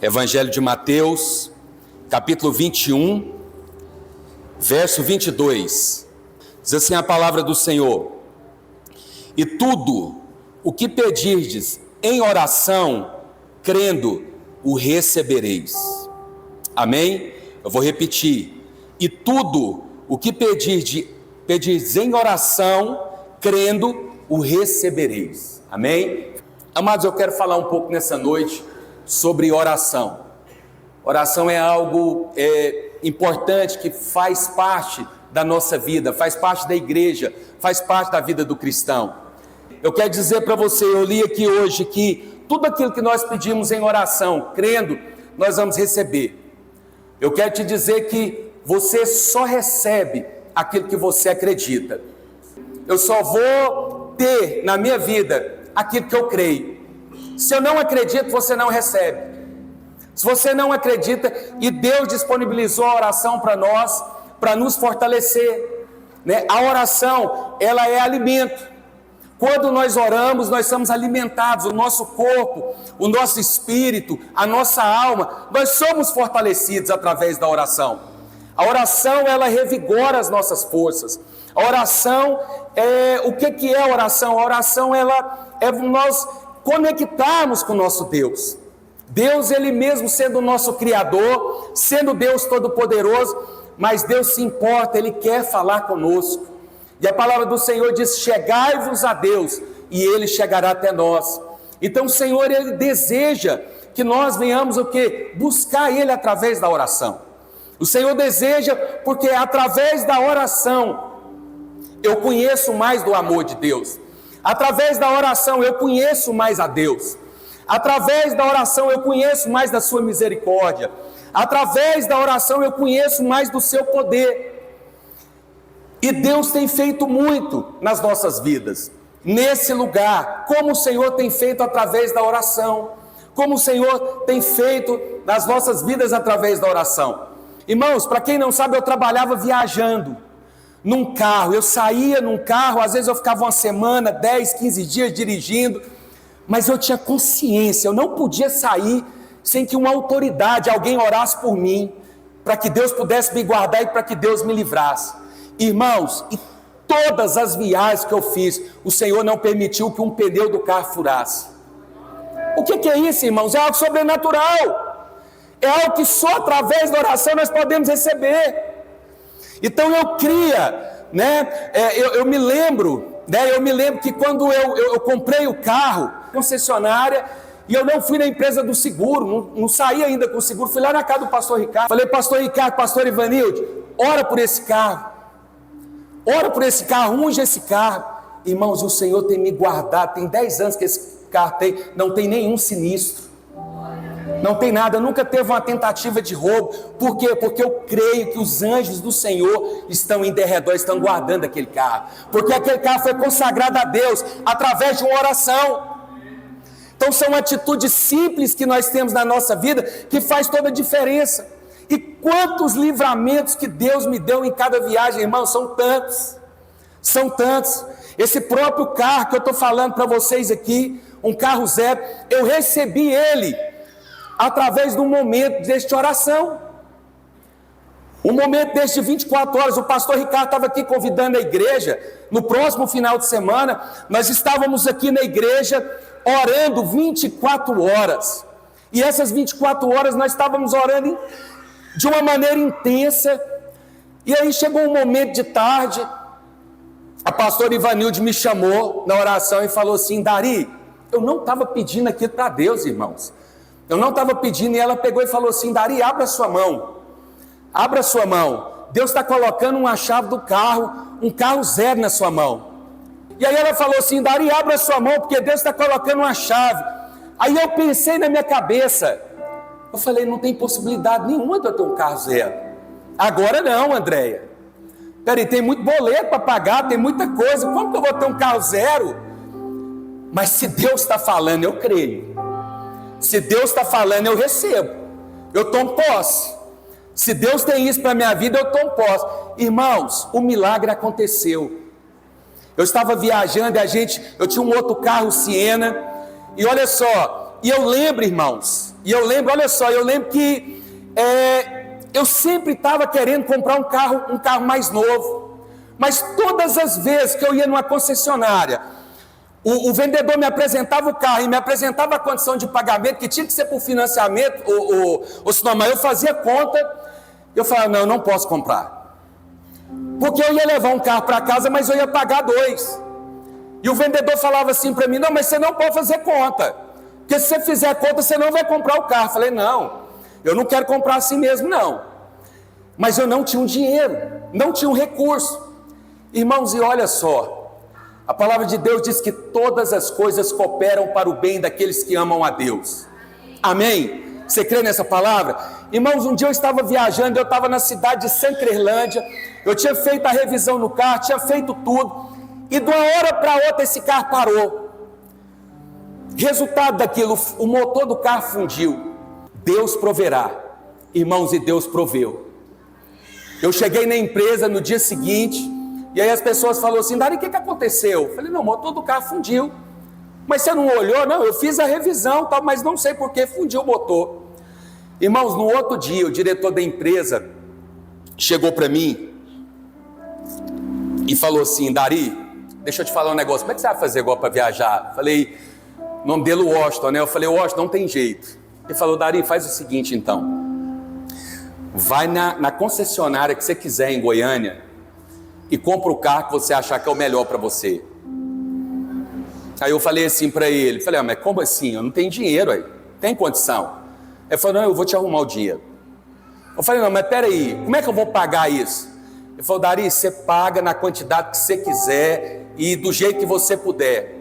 Evangelho de Mateus, capítulo 21, verso 22. Diz assim a palavra do Senhor: e tudo o que pedirdes em oração, crendo, o recebereis. Amém? Eu vou repetir. E tudo o que pedirdes em oração, crendo, o recebereis. Amém? Amados, eu quero falar um pouco nessa noite sobre oração. Oração é algo importante que faz parte da nossa vida, faz parte da igreja, faz parte da vida do cristão. Eu quero dizer para você, eu li aqui hoje que tudo aquilo que nós pedimos em oração, crendo, nós vamos receber. Eu quero te dizer que você só recebe aquilo que você acredita. Eu só vou ter na minha vida aquilo que eu creio. Se eu não acredito, você não recebe. Se você não acredita, e Deus disponibilizou a oração para nós, para nos fortalecer, né? A oração, ela é alimento. Quando nós oramos, nós somos alimentados, o nosso corpo, o nosso espírito, a nossa alma, nós somos fortalecidos através da oração. A oração, ela revigora as nossas forças. A oração, o que é a oração? A oração, ela é nós conectarmos com o nosso Deus. Deus, Ele mesmo sendo o nosso Criador, sendo Deus Todo-Poderoso, mas Deus se importa, Ele quer falar conosco. E a palavra do Senhor diz: chegai-vos a Deus, e Ele chegará até nós. Então o Senhor, Ele deseja que nós venhamos o quê? Buscar Ele através da oração. O Senhor deseja, porque através da oração eu conheço mais do amor de Deus. Através da oração eu conheço mais a Deus. Através da oração eu conheço mais da sua misericórdia. Através da oração eu conheço mais do seu poder. E Deus tem feito muito nas nossas vidas, nesse lugar, como o Senhor tem feito através da oração, como o Senhor tem feito nas nossas vidas através da oração. Irmãos, para quem não sabe, eu trabalhava viajando num carro, eu saía num carro, às vezes eu ficava uma semana, 10, 15 dias dirigindo, mas eu tinha consciência, eu não podia sair sem que uma autoridade, alguém orasse por mim, para que Deus pudesse me guardar e para que Deus me livrasse. Irmãos, e todas as viagens que eu fiz, o Senhor não permitiu que um pneu do carro furasse. O que é isso, irmãos? É algo sobrenatural. É algo que só através da oração nós podemos receber. Então eu cria, né? Eu me lembro que quando eu comprei o carro, concessionária, e eu não fui na empresa do seguro, não saí ainda com o seguro, fui lá na casa do pastor Ricardo, falei: pastor Ricardo, pastor Ivanilde, ora por esse carro, unge esse carro. Irmãos, o Senhor tem me guardado, tem 10 anos que esse carro não tem nenhum sinistro, não tem nada, nunca teve uma tentativa de roubo. Por quê? Porque eu creio que os anjos do Senhor estão em derredor, estão guardando aquele carro, porque aquele carro foi consagrado a Deus através de uma oração. Então são atitudes simples que nós temos na nossa vida que faz toda a diferença. E quantos livramentos que Deus me deu em cada viagem, irmão, são tantos. Esse próprio carro que eu estou falando para vocês aqui, um carro zero, eu recebi ele através de um momento deste oração. Um momento deste 24 horas, o pastor Ricardo estava aqui convidando a igreja, no próximo final de semana, nós estávamos aqui na igreja, orando 24 horas, e essas 24 horas nós estávamos orando de uma maneira intensa. E aí chegou um momento de tarde, a pastora Ivanilde me chamou na oração e falou assim: Dari, eu não estava pedindo aquilo para Deus, irmãos, eu não estava pedindo. E ela pegou e falou assim: Dari, abra sua mão, Deus está colocando uma chave do carro, um carro zero na sua mão. E aí ela falou assim: Dari, abra sua mão, porque Deus está colocando uma chave. Aí eu pensei na minha cabeça, eu falei: não tem possibilidade nenhuma de eu ter um carro zero. Agora não, Andréia. Peraí, tem muito boleto para pagar, tem muita coisa, como que eu vou ter um carro zero? Mas se Deus está falando, eu creio. Se Deus está falando, eu recebo. Eu tomo posse. Se Deus tem isso para a minha vida, eu tomo posse. Irmãos, o milagre aconteceu. Eu estava viajando e eu tinha um outro carro Siena, e olha só, e eu lembro, irmãos, E eu lembro, olha só, eu lembro que eu sempre estava querendo comprar um carro mais novo. Mas todas as vezes que eu ia numa concessionária, o vendedor me apresentava o carro e me apresentava a condição de pagamento, que tinha que ser por financiamento, ou senão, mas eu fazia conta, eu falava, não, eu não posso comprar. Porque eu ia levar um carro para casa, mas eu ia pagar 2. E o vendedor falava assim para mim, não, mas você não pode fazer conta. Porque se você fizer conta, você não vai comprar o carro. Eu falei, não, eu não quero comprar assim mesmo, não. Mas eu não tinha um dinheiro, não tinha um recurso. Irmãos, e olha só, a palavra de Deus diz que todas as coisas cooperam para o bem daqueles que amam a Deus. Amém? Você crê nessa palavra? Irmãos, um dia eu estava viajando, eu estava na cidade de Sancrelândia, eu tinha feito a revisão no carro, tinha feito tudo, e de uma hora para outra esse carro parou. Resultado daquilo, o motor do carro fundiu. Deus proverá, irmãos, e Deus proveu. Eu cheguei na empresa no dia seguinte, e aí as pessoas falaram assim, Dari, o que aconteceu? Eu falei, não, o motor do carro fundiu. Mas você não olhou? Não, eu fiz a revisão, tal, mas não sei por que fundiu o motor. Irmãos, no outro dia, o diretor da empresa chegou para mim e falou assim, Dari, deixa eu te falar um negócio, como é que você vai fazer agora para viajar? Eu falei, o nome dele é Washington, né? Eu falei, Washington, não tem jeito. Ele falou, Dari, faz o seguinte então, vai na concessionária que você quiser em Goiânia e compra o carro que você achar que é o melhor para você. Aí eu falei assim para ele, falei, mas como assim? Eu não tenho dinheiro aí, tem condição? Ele falou, não, eu vou te arrumar o dinheiro. Eu falei, não, mas peraí, como é que eu vou pagar isso? Ele falou, Dari, você paga na quantidade que você quiser e do jeito que você puder.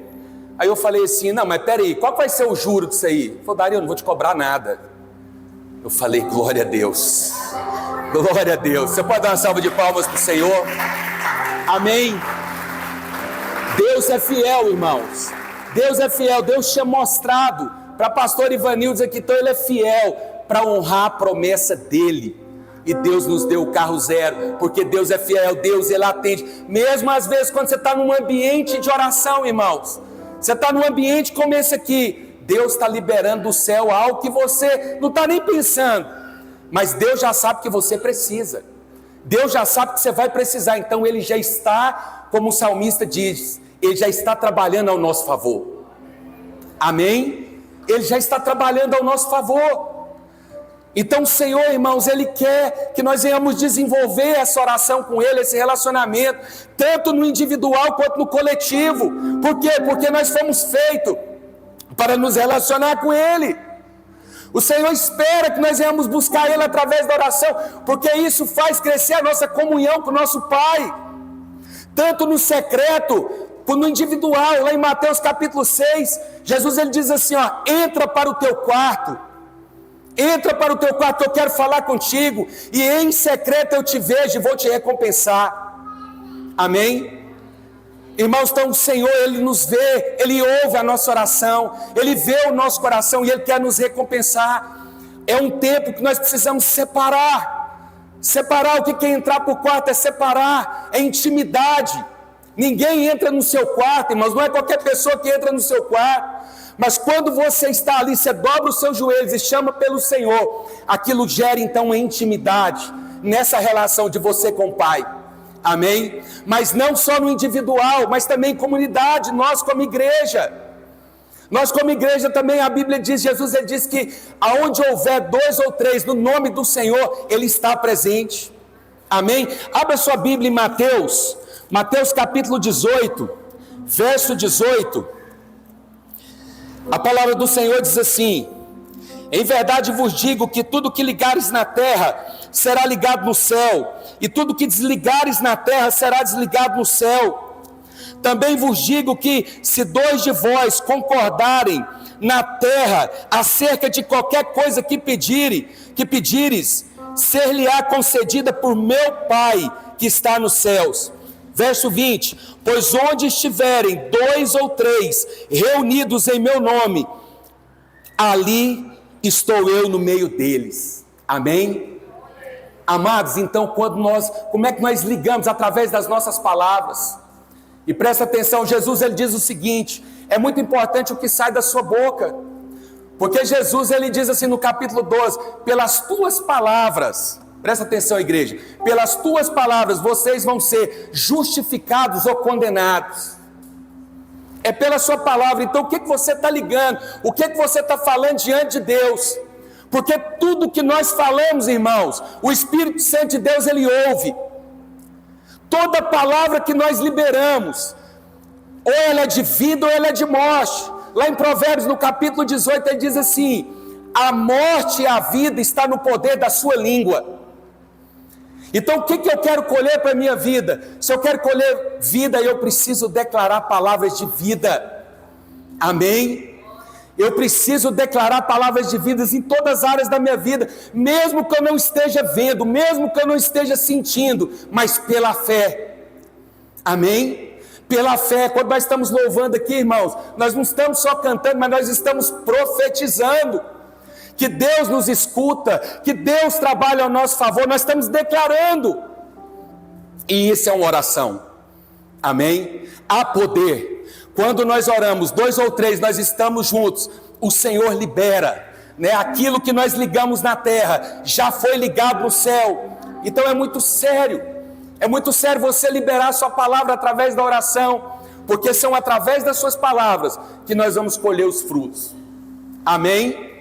Aí eu falei assim, não, mas peraí, qual vai ser o juro disso aí? Ele falou, Dari, eu não vou te cobrar nada. Eu falei, glória a Deus, glória a Deus. Você pode dar uma salva de palmas para o Senhor? Amém? Deus é fiel, irmãos. Deus é fiel. Deus tinha mostrado para pastor Ivanildo aqui, então ele é fiel para honrar a promessa dele. E Deus nos deu o carro zero, porque Deus é fiel, Deus ele atende. Mesmo às vezes quando você está num ambiente de oração, irmãos, você está num ambiente como esse aqui, Deus está liberando do céu algo que você não está nem pensando, mas Deus já sabe que você precisa. Deus já sabe que você vai precisar, então Ele já está, como o salmista diz, Ele já está trabalhando ao nosso favor. Amém? Ele já está trabalhando ao nosso favor. Então o Senhor, irmãos, Ele quer que nós venhamos desenvolver essa oração com Ele, esse relacionamento, tanto no individual quanto no coletivo. Por quê? Porque nós fomos feitos para nos relacionar com Ele. O Senhor espera que nós venhamos buscar Ele através da oração, porque isso faz crescer a nossa comunhão com o nosso Pai, tanto no secreto, quanto no individual. Lá em Mateus capítulo 6, Jesus ele diz assim, ó, entra para o teu quarto, eu quero falar contigo, e em secreto eu te vejo e vou te recompensar. Amém? Irmãos, então o Senhor, Ele nos vê, Ele ouve a nossa oração, Ele vê o nosso coração e Ele quer nos recompensar. É um tempo que nós precisamos separar. Separar, o que é entrar para o quarto? É separar, é intimidade. Ninguém entra no seu quarto, irmãos, não é qualquer pessoa que entra no seu quarto. Mas quando você está ali, você dobra os seus joelhos e chama pelo Senhor, aquilo gera então uma intimidade nessa relação de você com o Pai. Amém? Mas não só no individual, mas também em comunidade, nós como igreja. Nós como igreja também, a Bíblia diz, Jesus ele diz que aonde houver 2 ou 3 no nome do Senhor, Ele está presente. Amém? Abra sua Bíblia em Mateus capítulo 18, verso 18. A palavra do Senhor diz assim, em verdade vos digo que tudo que ligares na terra será ligado no céu, e tudo que desligares na terra será desligado no céu. Também vos digo que se 2 de vós concordarem na terra acerca de qualquer coisa que pedires, ser-lhe-á concedida por meu Pai que está nos céus. Verso 20, pois onde estiverem 2 ou 3 reunidos em meu nome, ali estou eu no meio deles. Amém? Amados, então como é que nós ligamos? Através das nossas palavras. E presta atenção, Jesus ele diz o seguinte, é muito importante o que sai da sua boca. Porque Jesus, ele diz assim no capítulo 12, pelas tuas palavras, presta atenção, igreja, pelas tuas palavras vocês vão ser justificados ou condenados. É pela sua palavra. Então o que você está ligando? O que você está falando diante de Deus? Porque tudo que nós falamos, irmãos, o Espírito Santo de Deus, ele ouve. Toda palavra que nós liberamos, ou ela é de vida ou ela é de morte. Lá em Provérbios, no capítulo 18, ele diz assim: a morte e a vida está no poder da sua língua. Então o que eu quero colher para a minha vida? Se eu quero colher vida, eu preciso declarar palavras de vida. Amém? Eu preciso declarar palavras de vida em todas as áreas da minha vida, mesmo que eu não esteja vendo, mesmo que eu não esteja sentindo, mas pela fé. Amém? Pela fé. Quando nós estamos louvando aqui, irmãos, nós não estamos só cantando, mas nós estamos profetizando que Deus nos escuta, que Deus trabalha ao nosso favor. Nós estamos declarando, e isso é uma oração. Amém? Há poder. Quando nós oramos, 2 ou 3, nós estamos juntos, o Senhor libera, né? Aquilo que nós ligamos na terra, já foi ligado no céu. Então é muito sério você liberar a sua palavra através da oração, porque são através das suas palavras que nós vamos colher os frutos. Amém?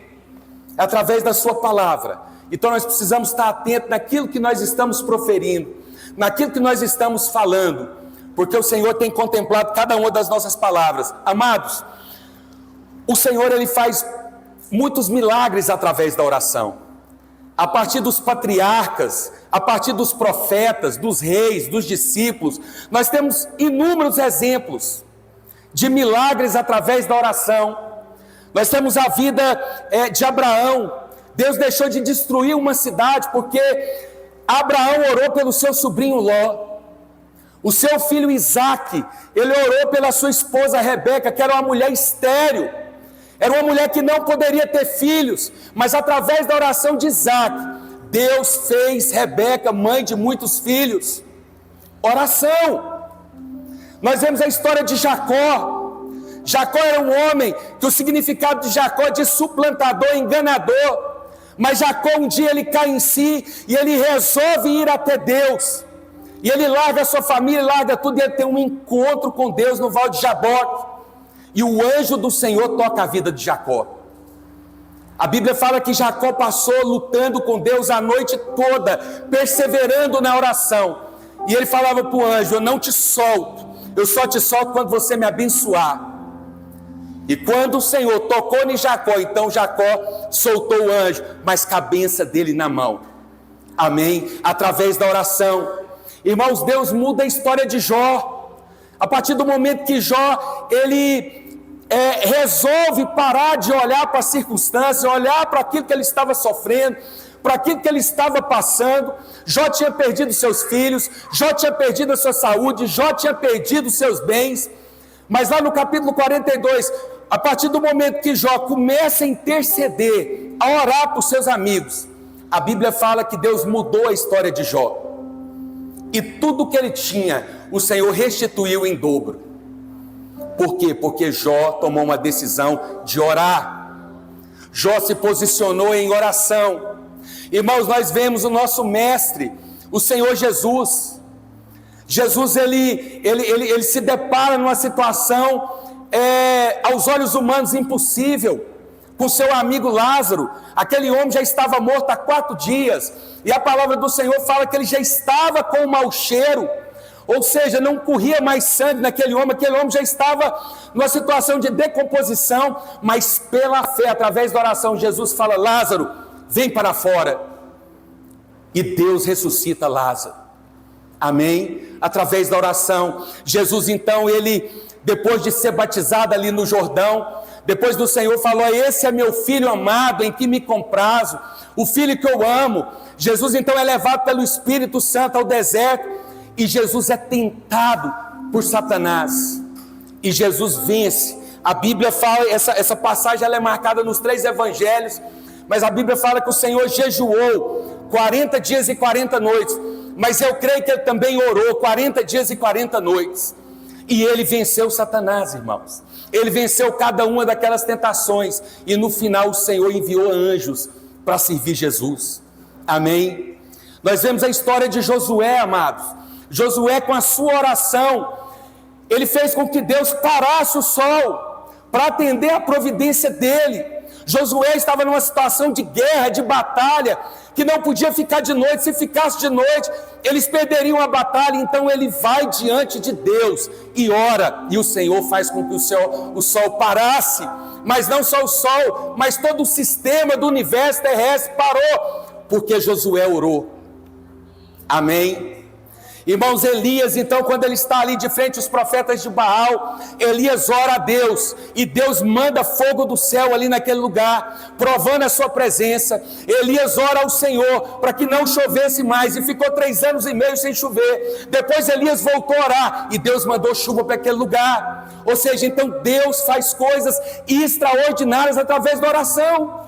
É através da sua palavra. Então nós precisamos estar atentos naquilo que nós estamos proferindo, naquilo que nós estamos falando, porque o Senhor tem contemplado cada uma das nossas palavras. Amados, o Senhor, ele faz muitos milagres através da oração. A partir dos patriarcas, a partir dos profetas, dos reis, dos discípulos, nós temos inúmeros exemplos de milagres através da oração. Nós temos a vida de Abraão. Deus deixou de destruir uma cidade porque Abraão orou pelo seu sobrinho Ló. O seu filho Isaque, ele orou pela sua esposa Rebeca, que era uma mulher estéril. Era uma mulher que não poderia ter filhos, mas através da oração de Isaque, Deus fez Rebeca mãe de muitos filhos. Oração. Nós vemos a história de Jacó. Jacó era um homem que o significado de Jacó é de suplantador, enganador. Mas Jacó um dia ele cai em si e ele resolve ir até Deus. E ele larga a sua família, larga tudo, e ele tem um encontro com Deus no Val de Jaboque. E o anjo do Senhor toca a vida de Jacó. A Bíblia fala que Jacó passou lutando com Deus a noite toda, perseverando na oração. E ele falava para o anjo: eu não te solto, eu só te solto quando você me abençoar. E quando o Senhor tocou em Jacó, então Jacó soltou o anjo, mas com a bênção dele na mão. Amém? Através da oração. Irmãos, Deus muda a história de Jó. A partir do momento que Jó, ele resolve parar de olhar para a circunstância, olhar para aquilo que ele estava sofrendo, para aquilo que ele estava passando. Jó tinha perdido seus filhos, Jó tinha perdido a sua saúde, Jó tinha perdido seus bens. Mas lá no capítulo 42, a partir do momento que Jó começa a interceder, a orar por seus amigos, a Bíblia fala que Deus mudou a história de Jó. E tudo que ele tinha, o Senhor restituiu em dobro. Por quê? Porque Jó tomou uma decisão de orar. Jó se posicionou em oração. Irmãos, nós vemos o nosso mestre, o Senhor Jesus. Jesus, ele se depara numa situação, aos olhos humanos, impossível, com seu amigo Lázaro. Aquele homem já estava morto há 4 dias, e a palavra do Senhor fala que ele já estava com um mau cheiro, ou seja, não corria mais sangue naquele homem. Aquele homem já estava numa situação de decomposição, mas pela fé, através da oração, Jesus fala: Lázaro, vem para fora, e Deus ressuscita Lázaro. Amém? Através da oração, Jesus então, ele, depois de ser batizado ali no Jordão, depois do Senhor falou: esse é meu filho amado, em que me comprazo, o filho que eu amo. Jesus então é levado pelo Espírito Santo ao deserto, e Jesus é tentado por Satanás, e Jesus vence. A Bíblia fala, essa passagem ela é marcada nos 3 evangelhos, mas a Bíblia fala que o Senhor jejuou 40 dias e 40 noites, mas eu creio que ele também orou 40 dias e 40 noites. E ele venceu Satanás, irmãos. Ele venceu cada uma daquelas tentações. E no final o Senhor enviou anjos para servir Jesus. Amém? Nós vemos a história de Josué, amados. Josué, com a sua oração, ele fez com que Deus parasse o sol para atender a providência dele. Josué estava numa situação de guerra, de batalha, que não podia ficar de noite. Se ficasse de noite, eles perderiam a batalha. Então ele vai diante de Deus e ora, e o Senhor faz com que o sol parasse. Mas não só o sol, mas todo o sistema do universo terrestre parou, porque Josué orou. Amém? Irmãos, Elias, então, quando ele está ali de frente aos profetas de Baal, Elias ora a Deus, e Deus manda fogo do céu ali naquele lugar, provando a sua presença. Elias ora ao Senhor para que não chovesse mais, e ficou 3 anos e meio sem chover. Depois Elias voltou a orar, e Deus mandou chuva para aquele lugar. Ou seja, então Deus faz coisas extraordinárias através da oração.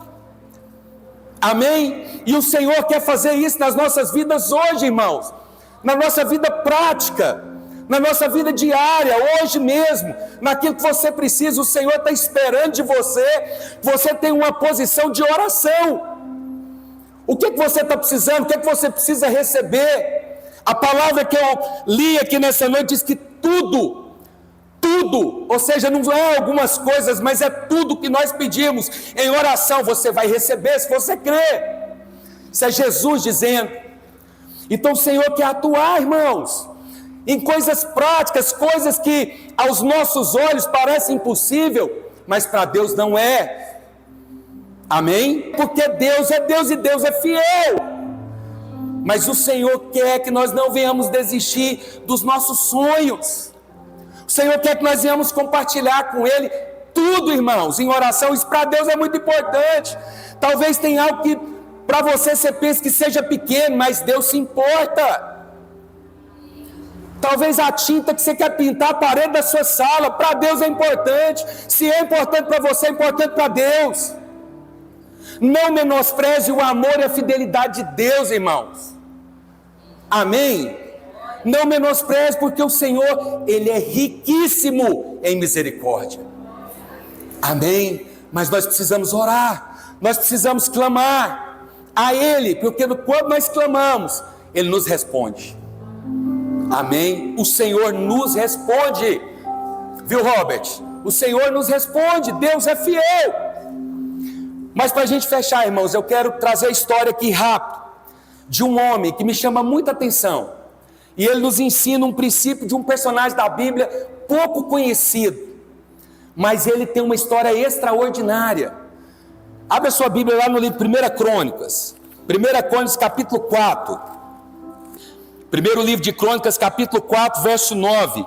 Amém? E o Senhor quer fazer isso nas nossas vidas hoje, irmãos. Na nossa vida prática, na nossa vida diária, hoje mesmo, naquilo que você precisa. O Senhor está esperando de você, você tem uma posição de oração. O que você está precisando? O que você precisa receber? A palavra que eu li aqui nessa noite diz que tudo, ou seja, não é algumas coisas, mas é tudo que nós pedimos em oração, você vai receber se você crer. Isso é Jesus dizendo. Então o Senhor quer atuar, irmãos, em coisas práticas, coisas que aos nossos olhos parecem impossível, mas para Deus não é. Amém? Porque Deus é Deus e Deus é fiel. Mas o Senhor quer que nós não venhamos desistir dos nossos sonhos. O Senhor quer que nós venhamos compartilhar com Ele tudo, irmãos, em oração. Isso para Deus é muito importante. Talvez tenha algo que para você pensa que seja pequeno, mas Deus se importa. Talvez a tinta que você quer pintar a parede da sua sala, para Deus é importante. Se é importante para você, é importante para Deus. Não menospreze o amor e a fidelidade de Deus, irmãos. Amém? Não menospreze, porque o Senhor, Ele é riquíssimo em misericórdia. Amém? Mas nós precisamos orar, nós precisamos clamar a Ele, porque quando nós clamamos, Ele nos responde. Amém? O Senhor nos responde. Viu, Robert? O Senhor nos responde, Deus é fiel. Mas para a gente fechar, irmãos, eu quero trazer a história aqui rápido, de um homem que me chama muita atenção. E ele nos ensina um princípio de um personagem da Bíblia pouco conhecido, mas ele tem uma história extraordinária. Abre a sua Bíblia lá no livro 1 Crônicas. 1 Crônicas capítulo 4. Primeiro livro de Crônicas capítulo 4, verso 9.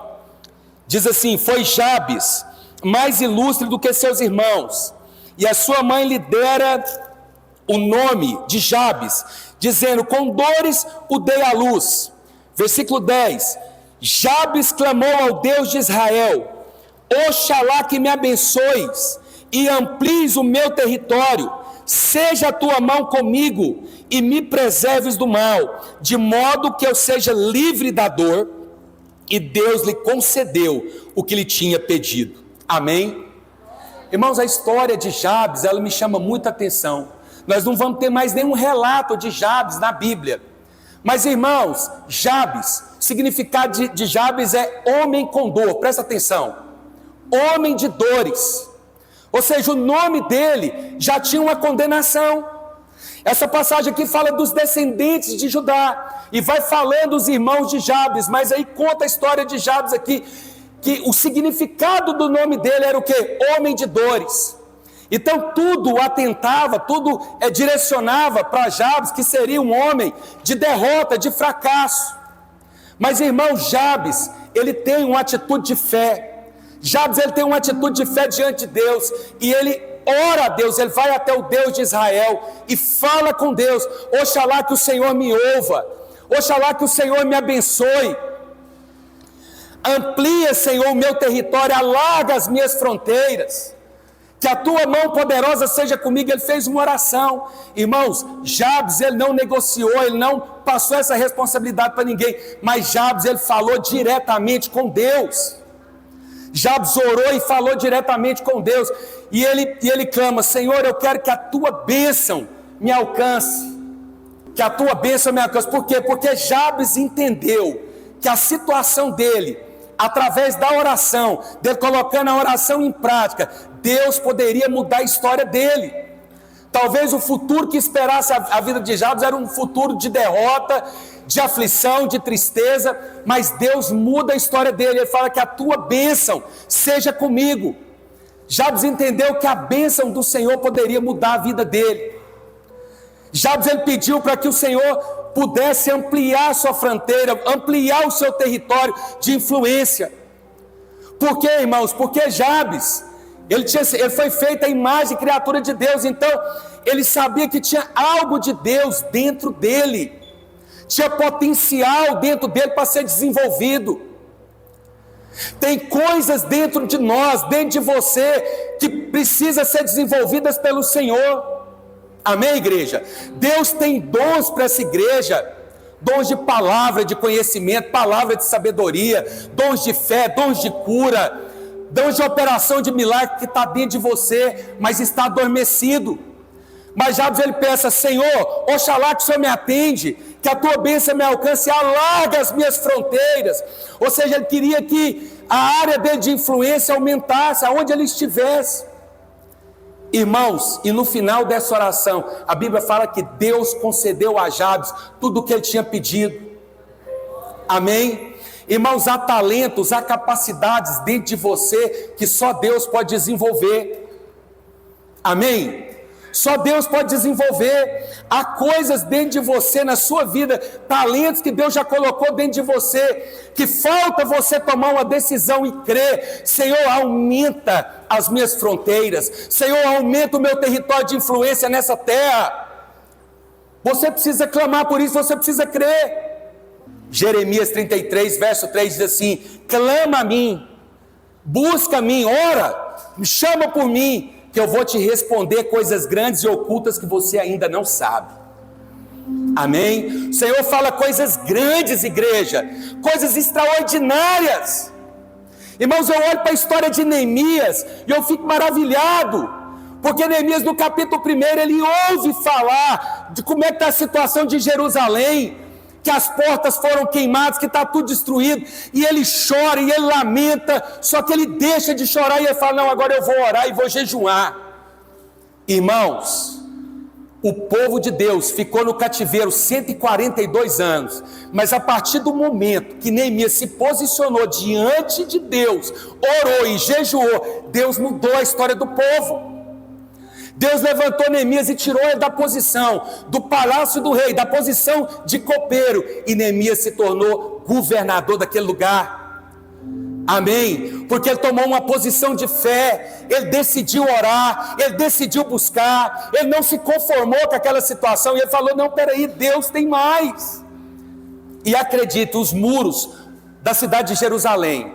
Diz assim: foi Jabes mais ilustre do que seus irmãos, e a sua mãe lhe dera o nome de Jabes, dizendo: com dores o dei à luz. Versículo 10. Jabes clamou ao Deus de Israel: oxalá que me abençoes e amplies o meu território, seja a tua mão comigo e me preserves do mal, de modo que eu seja livre da dor. E Deus lhe concedeu o que lhe tinha pedido. Amém? Irmãos, a história de Jabes, ela me chama muita atenção. Nós não vamos ter mais nenhum relato de Jabes na Bíblia. Mas, irmãos, Jabes, o significado de Jabes é homem com dor. Presta atenção. Homem de dores. Ou seja, o nome dele já tinha uma condenação. Essa passagem aqui fala dos descendentes de Judá, e vai falando os irmãos de Jabes, mas aí conta a história de Jabes aqui, que o significado do nome dele era o quê? Homem de dores. Então tudo atentava, tudo direcionava para Jabes, que seria um homem de derrota, de fracasso. Mas, irmão, Jabes, ele tem uma atitude de fé. Jabes, ele tem uma atitude de fé diante de Deus, e ele ora a Deus, ele vai até o Deus de Israel e fala com Deus: oxalá que o Senhor me ouva, oxalá que o Senhor me abençoe, amplia, Senhor, o meu território, alarga as minhas fronteiras, que a tua mão poderosa seja comigo. Ele fez uma oração. Irmãos, Jabes, ele não negociou, ele não passou essa responsabilidade para ninguém, mas Jabes, ele falou diretamente com Deus. Jabes orou e falou diretamente com Deus, e ele clama: Senhor, eu quero que a tua bênção me alcance, que a tua bênção me alcance. Por quê? Porque Jabes entendeu que a situação dele, através da oração, dele colocando a oração em prática, Deus poderia mudar a história dele. Talvez o futuro que esperasse a vida de Jabes era um futuro de derrota, de aflição, de tristeza, mas Deus muda a história dele. Ele fala que a tua bênção seja comigo. Jabes entendeu que a bênção do Senhor poderia mudar a vida dele. Jabes, ele pediu para que o Senhor pudesse ampliar a sua fronteira, ampliar o seu território de influência. Por quê, irmãos? Porque Jabes, ele foi feito a imagem e criatura de Deus, então ele sabia que tinha algo de Deus dentro dele, tinha potencial dentro dele para ser desenvolvido. Tem coisas dentro de nós, dentro de você, que precisa ser desenvolvidas pelo Senhor. Amém, igreja? Deus tem dons para essa igreja, dons de palavra, de conhecimento, palavra de sabedoria, dons de fé, dons de cura, dons de operação de milagre que está dentro de você, mas está adormecido. Mas Jabes, ele pensa: Senhor, oxalá que o Senhor me atende, que a tua bênção me alcance e alarga as minhas fronteiras. Ou seja, ele queria que a área dele de influência aumentasse, aonde ele estivesse. Irmãos, e no final dessa oração, a Bíblia fala que Deus concedeu a Jabes tudo o que ele tinha pedido. Amém? Irmãos, há talentos, há capacidades dentro de você que só Deus pode desenvolver. Amém? Só Deus pode desenvolver. Há coisas dentro de você, na sua vida, talentos que Deus já colocou dentro de você, que falta você tomar uma decisão e crer: Senhor, aumenta as minhas fronteiras, Senhor, aumenta o meu território de influência nessa terra. Você precisa clamar por isso, você precisa crer. Jeremias 33, verso 3 diz assim: clama a mim, busca a mim, ora, me chama por mim, que eu vou te responder coisas grandes e ocultas que você ainda não sabe. Amém? O Senhor fala coisas grandes, igreja, coisas extraordinárias. Irmãos, eu olho para a história de Neemias e eu fico maravilhado, porque Neemias, no capítulo 1, ele ouve falar de como é que está a situação de Jerusalém, que as portas foram queimadas, que está tudo destruído, e ele chora, e ele lamenta, só que ele deixa de chorar, e ele fala: não, agora eu vou orar e vou jejuar. Irmãos, o povo de Deus ficou no cativeiro 142 anos, mas a partir do momento que Neemias se posicionou diante de Deus, orou e jejuou, Deus mudou a história do povo. Deus levantou Neemias e tirou ele da posição do palácio do rei, da posição de copeiro, e Neemias se tornou governador daquele lugar. Amém? Porque ele tomou uma posição de fé, ele decidiu orar, ele decidiu buscar, ele não se conformou com aquela situação, e ele falou: não, peraí, Deus tem mais. E acredita, os muros da cidade de Jerusalém,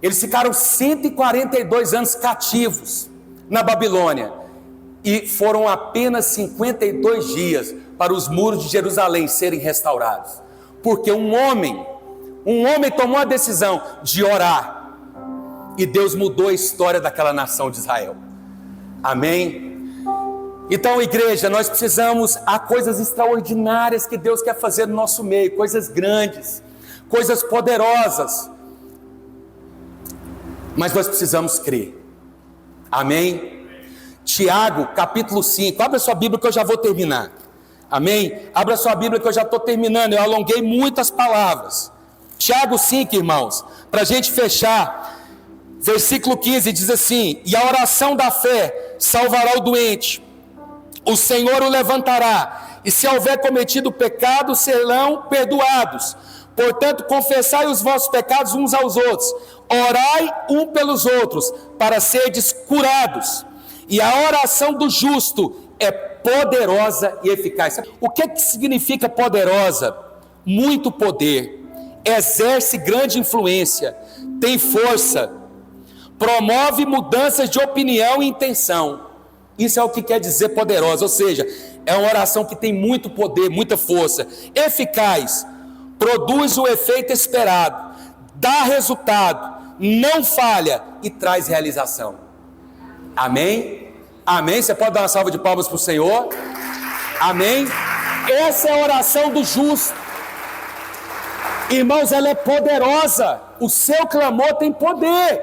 eles ficaram 142 anos cativos na Babilônia, e foram apenas 52 dias para os muros de Jerusalém serem restaurados, porque um homem tomou a decisão de orar, e Deus mudou a história daquela nação de Israel. Amém? Então, igreja, nós precisamos, há coisas extraordinárias que Deus quer fazer no nosso meio, coisas grandes, coisas poderosas, mas nós precisamos crer. Amém? Tiago, capítulo 5, abra sua Bíblia que eu já vou terminar. Amém? Abra sua Bíblia que eu já estou terminando, eu alonguei muitas palavras. Tiago 5, irmãos, para a gente fechar, versículo 15 diz assim: e a oração da fé salvará o doente, o Senhor o levantará, e se houver cometido pecado, serão perdoados. Portanto, confessai os vossos pecados uns aos outros, orai um pelos outros, para serdes curados. E a oração do justo é poderosa e eficaz. O que significa poderosa? Muito poder, exerce grande influência, tem força, promove mudanças de opinião e intenção. Isso é o que quer dizer poderosa, ou seja, é uma oração que tem muito poder, muita força. Eficaz, produz o efeito esperado, dá resultado, não falha e traz realização. Amém? Amém? Você pode dar uma salva de palmas para o Senhor? Amém? Essa é a oração do justo. Irmãos, ela é poderosa. O seu clamor tem poder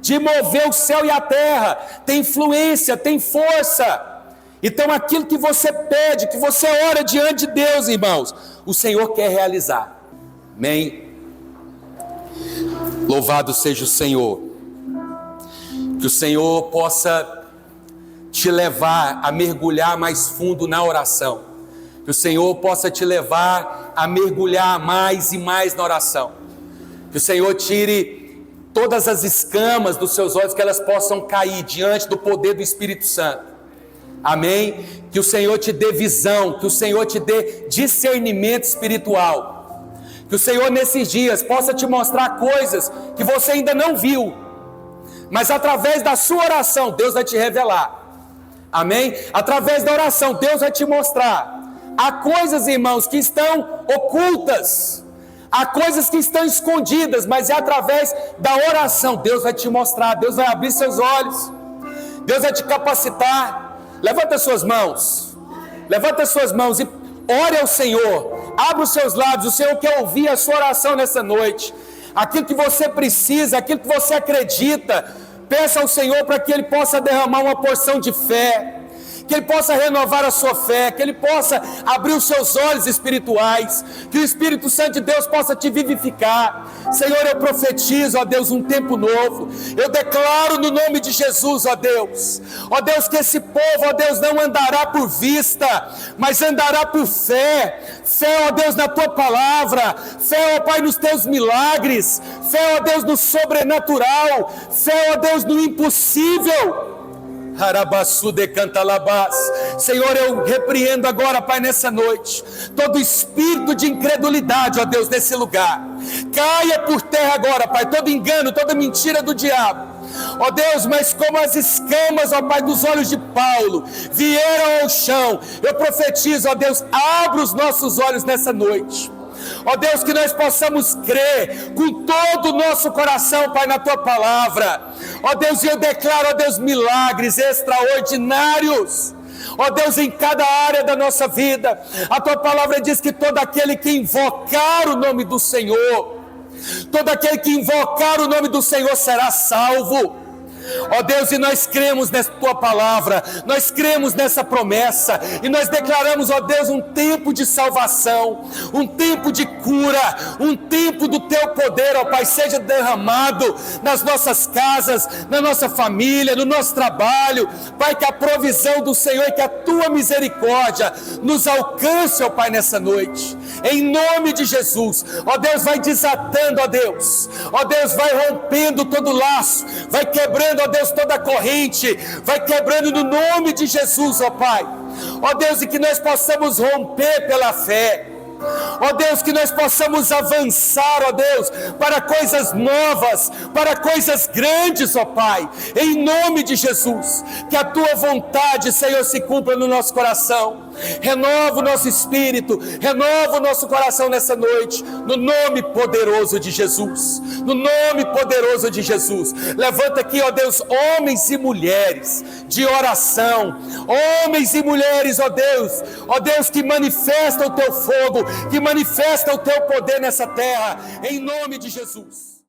de mover o céu e a terra, tem influência, tem força. Então aquilo que você pede, que você ora diante de Deus, irmãos, o Senhor quer realizar. Amém? Louvado seja o Senhor. Que o Senhor possa te levar a mergulhar mais fundo na oração. Que o Senhor possa te levar a mergulhar mais e mais na oração. Que o Senhor tire todas as escamas dos seus olhos, que elas possam cair diante do poder do Espírito Santo. Amém? Que o Senhor te dê visão, que o Senhor te dê discernimento espiritual. Que o Senhor nesses dias possa te mostrar coisas que você ainda não viu, mas através da sua oração Deus vai te revelar. Amém? Através da oração Deus vai te mostrar. Há coisas, irmãos, que estão ocultas, há coisas que estão escondidas, mas é através da oração Deus vai te mostrar, Deus vai abrir seus olhos, Deus vai te capacitar. Levanta as suas mãos, levanta as suas mãos e ore ao Senhor, abra os seus lábios. O Senhor quer ouvir a sua oração nessa noite, aquilo que você precisa, aquilo que você acredita. Peça ao Senhor para que Ele possa derramar uma porção de fé, que Ele possa renovar a sua fé, que Ele possa abrir os seus olhos espirituais, que o Espírito Santo de Deus possa te vivificar. Senhor, eu profetizo, ó Deus, um tempo novo. Eu declaro no nome de Jesus, ó Deus, que esse povo, ó Deus, não andará por vista, mas andará por fé. Fé, ó Deus, na Tua palavra, fé, ó Pai, nos Teus milagres, fé, ó Deus, no sobrenatural, fé, ó Deus, no impossível. Senhor, eu repreendo agora, Pai, nessa noite, todo espírito de incredulidade, ó Deus, nesse lugar. Caia por terra agora, Pai, todo engano, toda mentira do diabo. Ó Deus, mas como as escamas, ó Pai, dos olhos de Paulo vieram ao chão, eu profetizo, ó Deus, abra os nossos olhos nessa noite. Ó Deus, que nós possamos crer com todo o nosso coração, Pai, na Tua palavra. Ó Deus, e eu declaro, ó Deus, milagres extraordinários, ó Deus, em cada área da nossa vida. A Tua palavra diz que todo aquele que invocar o nome do Senhor, todo aquele que invocar o nome do Senhor será salvo. Ó Deus, e nós cremos nessa Tua palavra, nós cremos nessa promessa, e nós declaramos, ó Deus, um tempo de salvação, um tempo de cura, um tempo do Teu poder, ó Pai, seja derramado nas nossas casas, na nossa família, no nosso trabalho. Pai, que a provisão do Senhor e que a Tua misericórdia nos alcance, ó Pai, nessa noite, em nome de Jesus. Ó Deus, vai desatando, ó Deus, vai rompendo todo laço, vai quebrando, ó Deus, toda a corrente, vai quebrando no nome de Jesus, ó Pai. Ó Deus, e que nós possamos romper pela fé. Ó Deus, que nós possamos avançar, ó Deus, para coisas novas, para coisas grandes, ó Pai, em nome de Jesus. Que a Tua vontade, Senhor, se cumpra no nosso coração. Renova o nosso espírito, renova o nosso coração nessa noite, no nome poderoso de Jesus, no nome poderoso de Jesus. Levanta aqui, ó Deus, homens e mulheres de oração, homens e mulheres, ó Deus, que manifestam o Teu fogo, que manifesta o Teu poder nessa terra, em nome de Jesus.